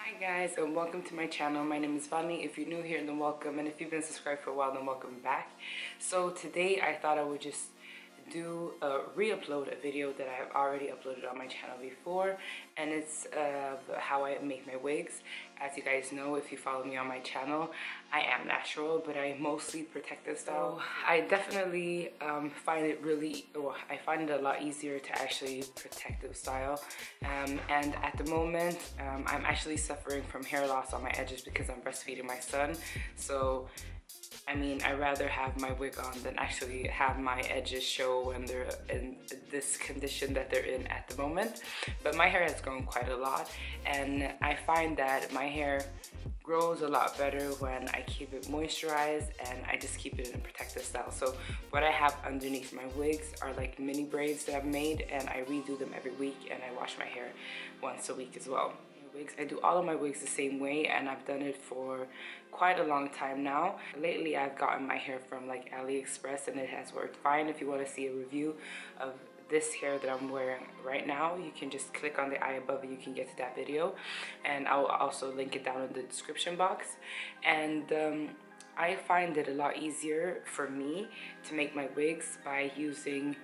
Hi guys, and welcome to my channel. My name is Vani. If you're new here, then welcome, and if you've been subscribed for a while, then welcome back. So today I thought I would just do re-upload a video that I have already uploaded on my channel before, and it's how I make my wigs. As you guys know, if you follow me on my channel, I am natural, but I mostly protective style. I definitely find it I find it a lot easier to actually protective style, and at the moment I'm actually suffering from hair loss on my edges because I'm breastfeeding my son. So I mean, I'd rather have my wig on than actually have my edges show when they're in this condition that they're in at the moment. But my hair has grown quite a lot, and I find that my hair grows a lot better when I keep it moisturized and I just keep it in a protective style. So what I have underneath my wigs are like mini braids that I've made, and I redo them every week, and I wash my hair once a week as well. Wigs. I do all of my wigs the same way, and I've done it for quite a long time now. Lately I've gotten my hair from like AliExpress, and it has worked fine. If you want to see a review of this hair that I'm wearing right now, you can just click on the eye above it. You can get to that video, and I'll also link it down in the description box. And I find it a lot easier for me to make my wigs by using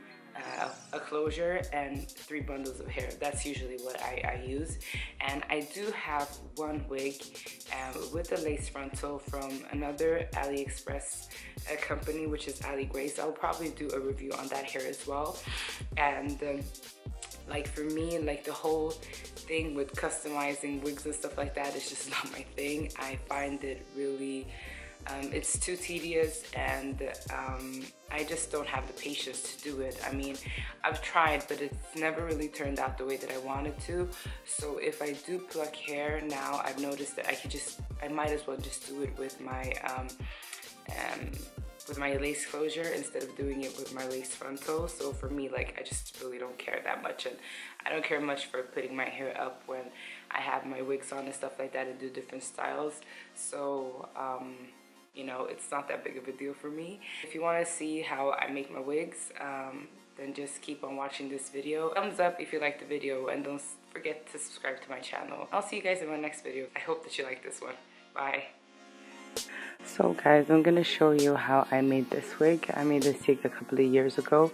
a closure and 3 bundles of hair. That's usually what I use. And I do have one wig with a lace frontal from another AliExpress company, which is Ali Grace. I'll probably do a review on that hair as well. And like for me, like the whole thing with customizing wigs and stuff like that is just not my thing. I find it really it's too tedious, and I just don't have the patience to do it. I mean, I've tried, but it's never really turned out the way that I wanted to. So if I do pluck hair now, I've noticed that I might as well just do it with my lace closure instead of doing it with my lace frontal. So for me, like, I just really don't care that much, and I don't care much for putting my hair up when I have my wigs on and stuff like that and do different styles. So you know, it's not that big of a deal for me. If you want to see how I make my wigs, then just keep on watching this video. Thumbs up if you like the video, and don't forget to subscribe to my channel. I'll see you guys in my next video. I hope that you like this one. Bye. So guys, I'm gonna show you how I made this wig. I made this wig a couple of years ago,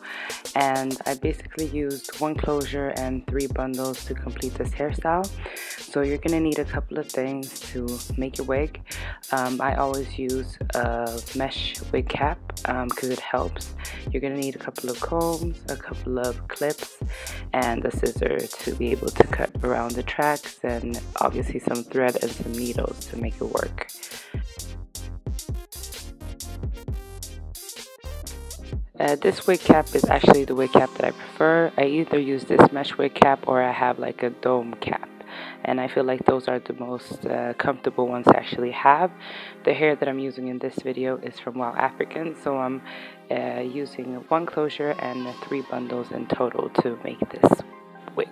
and I basically used 1 closure and 3 bundles to complete this hairstyle. So you're gonna need a couple of things to make your wig. I always use a mesh wig cap because it helps. You're gonna need a couple of combs, a couple of clips, and a scissor to be able to cut around the tracks, and obviously some thread and some needles to make it work. This wig cap is actually the wig cap that I prefer. I either use this mesh wig cap or I have like a dome cap, and I feel like those are the most comfortable ones to actually have. The hair that I'm using in this video is from Wild African, so I'm using 1 closure and 3 bundles in total to make this wig.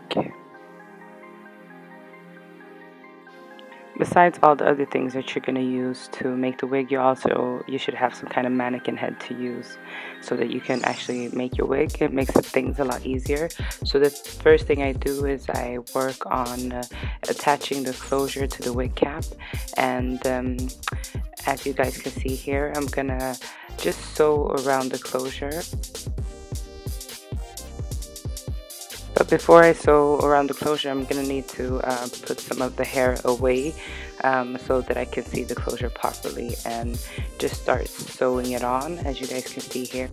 Besides all the other things that you're going to use to make the wig, you should have some kind of mannequin head to use so that you can actually make your wig. It makes things a lot easier. So the first thing I do is I work on attaching the closure to the wig cap, and as you guys can see here, I'm gonna just sew around the closure. But before I sew around the closure, I'm going to need to put some of the hair away so that I can see the closure properly, and just start sewing it on, as you guys can see here.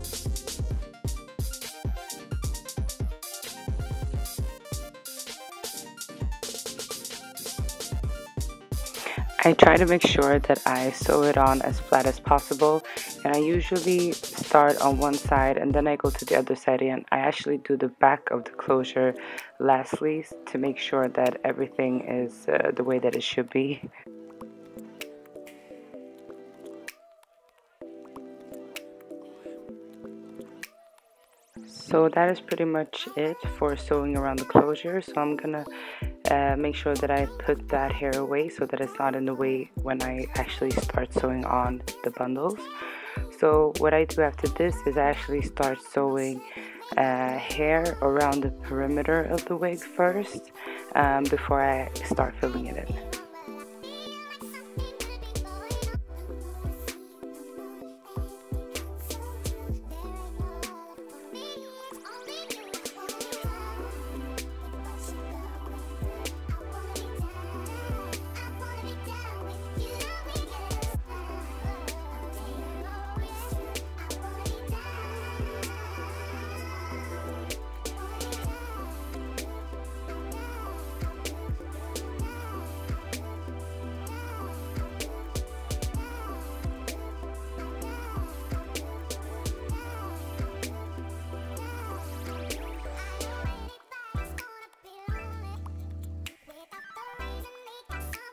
I try to make sure that I sew it on as flat as possible, and I usually start on one side and then I go to the other side, and I actually do the back of the closure lastly to make sure that everything is the way that it should be. So that is pretty much it for sewing around the closure. So I'm gonna make sure that I put that hair away so that it's not in the way when I actually start sewing on the bundles. So what I do after this is I actually start sewing hair around the perimeter of the wig first before I start filling it in.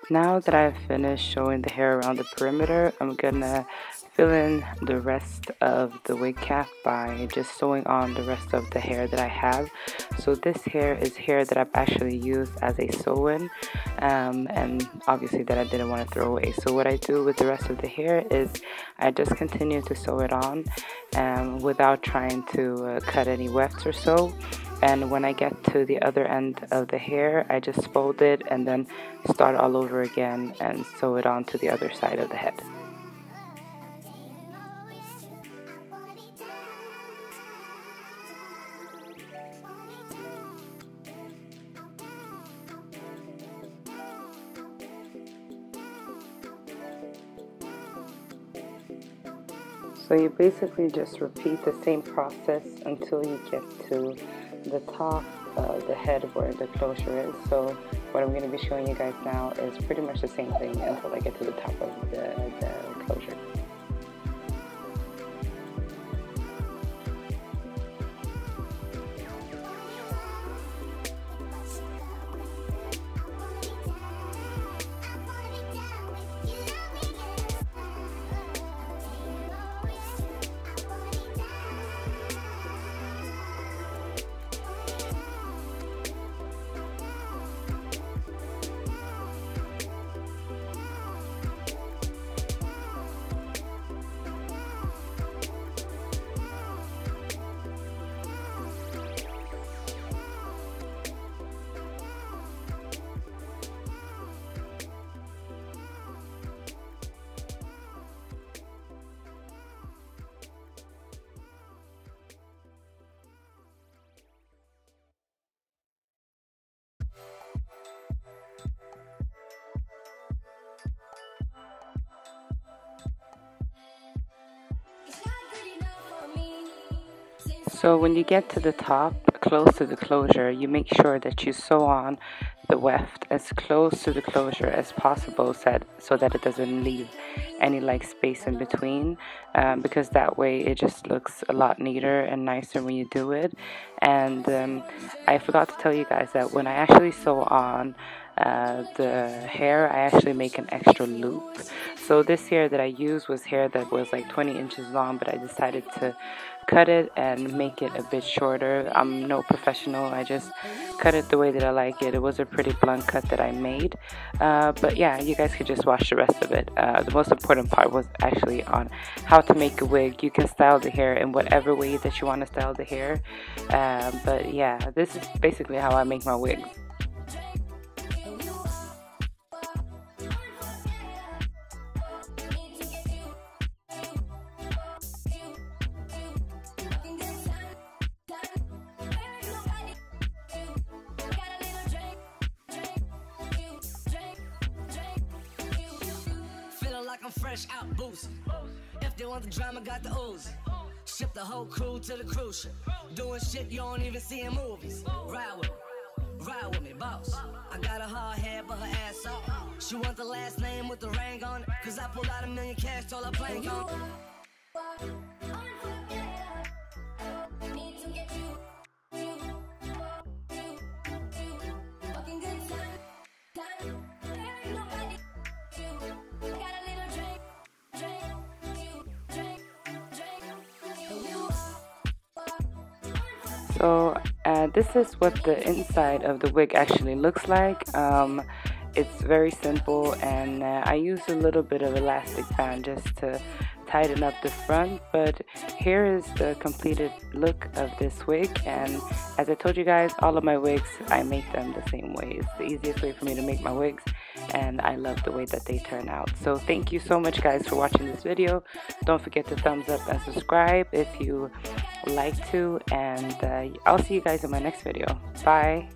Now that I've finished showing the hair around the perimeter, I'm gonna fill in the rest of the wig cap by just sewing on the rest of the hair that I have. So this hair is hair that I've actually used as a sew-in, and obviously that I didn't want to throw away. So what I do with the rest of the hair is I just continue to sew it on without trying to cut any wefts or so. And when I get to the other end of the hair, I just fold it and then start all over again and sew it on to the other side of the head. So you basically just repeat the same process until you get to the top of the head where the closure is. So what I'm going to be showing you guys now is pretty much the same thing until I get to the top of the closure. So when you get to the top, close to the closure, you make sure that you sew on the weft as close to the closure as possible so that it doesn't leave any like space in between, because that way it just looks a lot neater and nicer when you do it. And I forgot to tell you guys that when I actually sew on the hair, I actually make an extra loop. So this hair that I used was hair that was like 20 inches long, but I decided to cut it and make it a bit shorter. I'm no professional, I just cut it the way that I like it. It was a pretty blunt cut that I made, but yeah, you guys could just watch the rest of it. The most important part was actually on how to make a wig. You can style the hair in whatever way that you want to style the hair, but yeah, this is basically how I make my wigs. I'm fresh out boosted. If they want the drama, got the ooze. Ship the whole crew to the cruise ship. Doing shit you don't even see in movies. Ride with me, boss. I got a hard head, but her ass off. She want the last name with the ring on it. Cause I pulled out $1 million cash, told her plank on it. So this is what the inside of the wig actually looks like. It's very simple, and I used a little bit of elastic band just to tighten up the front, but here is the completed look of this wig. And as I told you guys, all of my wigs, I make them the same way. It's the easiest way for me to make my wigs, and I love the way that they turn out. So thank you so much guys for watching this video. Don't forget to thumbs up and subscribe if you like to, and I'll see you guys in my next video. Bye.